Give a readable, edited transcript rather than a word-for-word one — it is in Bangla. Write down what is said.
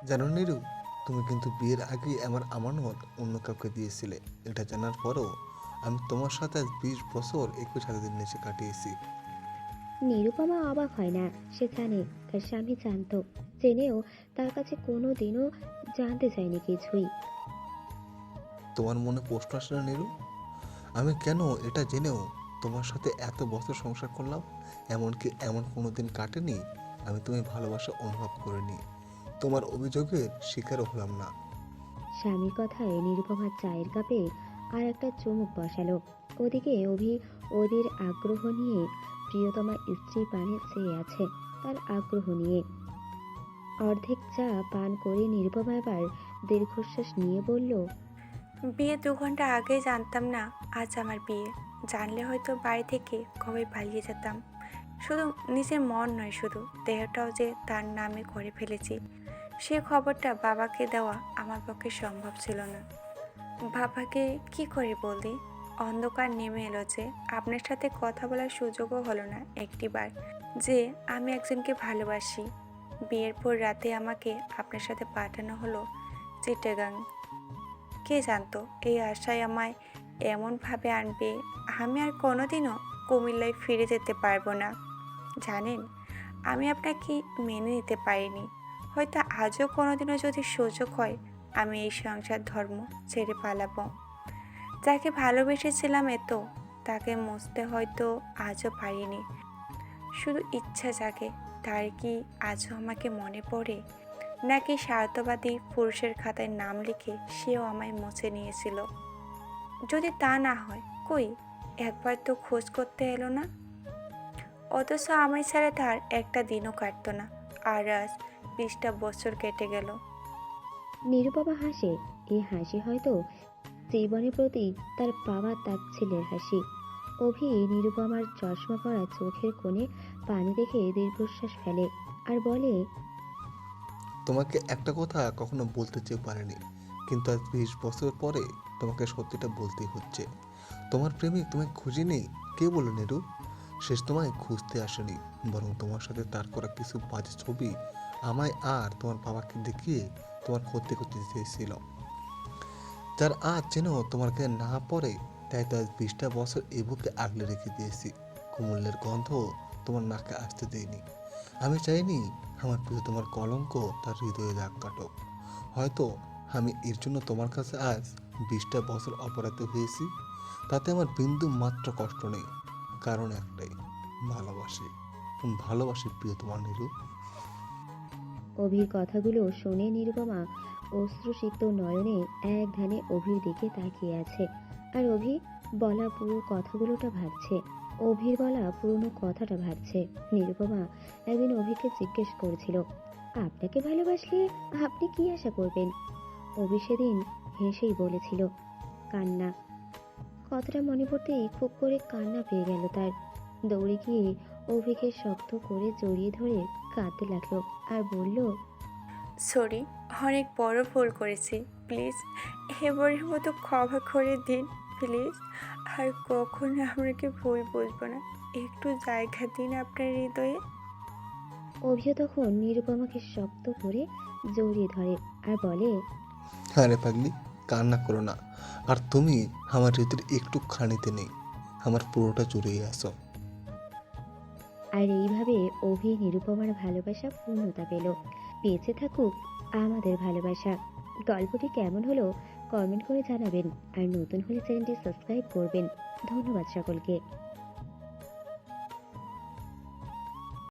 জানো নিরু, তুমি কিন্তু বিয়ের আগে আমার আমানত অন্য কাউকে দিয়েছিলে। এটা জানার পরও আমি তোমার সাথে আজ 20 বছর একই সাথে দিন নিচে কাটিয়েছি। নিরুপমা অবাক হয় না। সে জানে তার স্বামী জানত, জেনেও তার কাছে কোনো দিনও জানতে চায়নি কিছুই। তোমার মনে প্রশ্ন আসে না নিরু, আমি কেন এটা জেনেও তোমার সাথে এত বছর সংসার করলাম? এমনকি এমন কোনো দিন কাটেনি আমি তুমি ভালোবাসা অনুভব করিনি, তোমার অভিযোগের শিকারও হলাম না। স্বামীর কথায় নিরুপমার চায়ের কাপে আর একটা চুমুক বসালো। ওদিকে ওদের আগ্রহ নিয়ে প্রিয়তমা স্ত্রীর পানে চেয়ে আছে, তার আগ্রহ নিয়ে। অর্ধেক চা পান করে নিরুপমা এবার দীর্ঘশ্বাস নিয়ে বলল, বিয়ে 2 ঘন্টা আগেই জানতাম না আজ আমার বিয়ে। জানলে হয়তো বাড়ি থেকে কবে পালিয়ে যেতাম। শুধু নিজের মন নয়, শুধু দেহটাও যে তার নামে করে ফেলেছি, সে খবরটা বাবাকে দেওয়া আমার পক্ষে সম্ভব ছিল না। বাবাকে কি করে বলি? অন্ধকার নেমে এলো যে আপনার সাথে কথা বলার সুযোগও হলো না একটিবার, যে আমি একজনকে ভালোবাসি। বিয়ের পর রাতে আমাকে আপনার সাথে পাঠানো হলো চিটাগাং। কে জানতো এই আশায় আমায় এমনভাবে আনবে। আমি আর কোনোদিনও কুমিল্লায় ফিরে যেতে পারবো না। জানেন, আমি আপনাকে মেনে নিতে পারিনি। হয়তো আজও কোনোদিনও যদি সুযোগ হয়, আমি এই সংসার ধর্ম ছেড়ে পালাবো। যাকে ভালোবেসেছিলাম এত, তাকে মুছতে হয়তো আজও পারিনি। শুধু ইচ্ছা জাগে, তার কি আজও আমাকে মনে পড়ে? নাকি স্বার্থবাদী পুরুষের খাতায় নাম লিখে সেও আমায় মুছে নিয়েছিল? যদি তা না হয়, কই একবার তো খোঁজ করতে এলো না। অথচ আমায় ছাড়া তার একটা দিনও কাটতো না। আর আজ 20টা বছর কেটে গেল। নিরুপমা হাসে। এই হাসি হয়তো জীবনের প্রতি তার পাওয়া তাচ্ছিল্যের হাসি। অভি নিরুপমার চশমা পরা চোখের কোণে পানি দেখে দীর্ঘশ্বাস ফেলে আর বলে, তোমাকে একটা কথা কখনো বলতে চেয়ে পারিনি, কিন্তু আজ 20 বছর পরে তোমাকে সত্যিটা বলতেই হচ্ছে। তোমার প্রেমিক তোমায় খুঁজেনি। কে বলল নেরু? শেষ তোমায় খুঁজতে আসেনি, বরং তোমার সাথে তার করা কিছু বাজে ছবি আমায় আর তোমার বাবাকে দেখিয়ে তোমার ক্ষতি করতে চেয়েছিল। যার আজ যেন তোমার গায়ে না পড়ে, তাই তো আজ 20টা বছর এ বুকে আগলে রেখে দিয়েছি। কুমুল্যের গন্ধ তোমার নাকে আসতে দেয়নি। আমি চাইনি আমার প্রিয় তোমার কলঙ্ক তার হৃদয়ে দাগ কাটুক। হয়তো আমি এর জন্য তোমার কাছে আজ 20টা বছর অপরাধী হয়েছি। তাতে আমার বিন্দু মাত্র কষ্ট নেই, কারণ একটাই, ভালোবাসি। ভালোবাসি প্রিয় তোমার নিরু। অভির কথাগুলো শুনে নিরুপমা অশ্রুসিক্ত নয়নে এক ধ্যানে অভির দিকে তাকিয়ে আছে। আর অভির বলা পুরনো কথাটা ভাবছে। নিরুপমা একদিন অভিকে জিজ্ঞেস করেছিল, আপনাকে ভালোবাসলে আপনি কি আশা করবেন? অভি সেদিন হেসেই বলেছিল, কান্না। কথাটা মনে পড়তেই খুব করে কান্না পেয়ে গেল তার। দৌড়ে গিয়ে অভিকে শক্ত করে জড়িয়ে ধরে কাঁদতে লাগলো আর বলল, সরি, অনেক বড় ভুল করেছি। প্লিজ এবারের মতো ক্ষমা করে দিন, প্লিজ। আর কখনো আপনাকে ভুল বুঝবো না। একটু জায়গা দিন আপনার হৃদয়ে। অভিও তখন নিরুপমাকে শক্ত করে জড়িয়ে ধরে আর বলে, আরে পাগলি, কান্না করো না। আর তুমি আমার হৃদয়ের একটু খানিতে নেই, আমার পুরোটা জুড়েই আসো। আর এইভাবে অভি নিরুপমার ভালোবাসা পূর্ণতা পেল। বেঁচে থাকুক আমাদের ভালোবাসা। গল্পটি কেমন হলো কমেন্ট করে জানাবেন। আর নতুন হলে চ্যানেলটি সাবস্ক্রাইব করবেন। ধন্যবাদ সকলকে।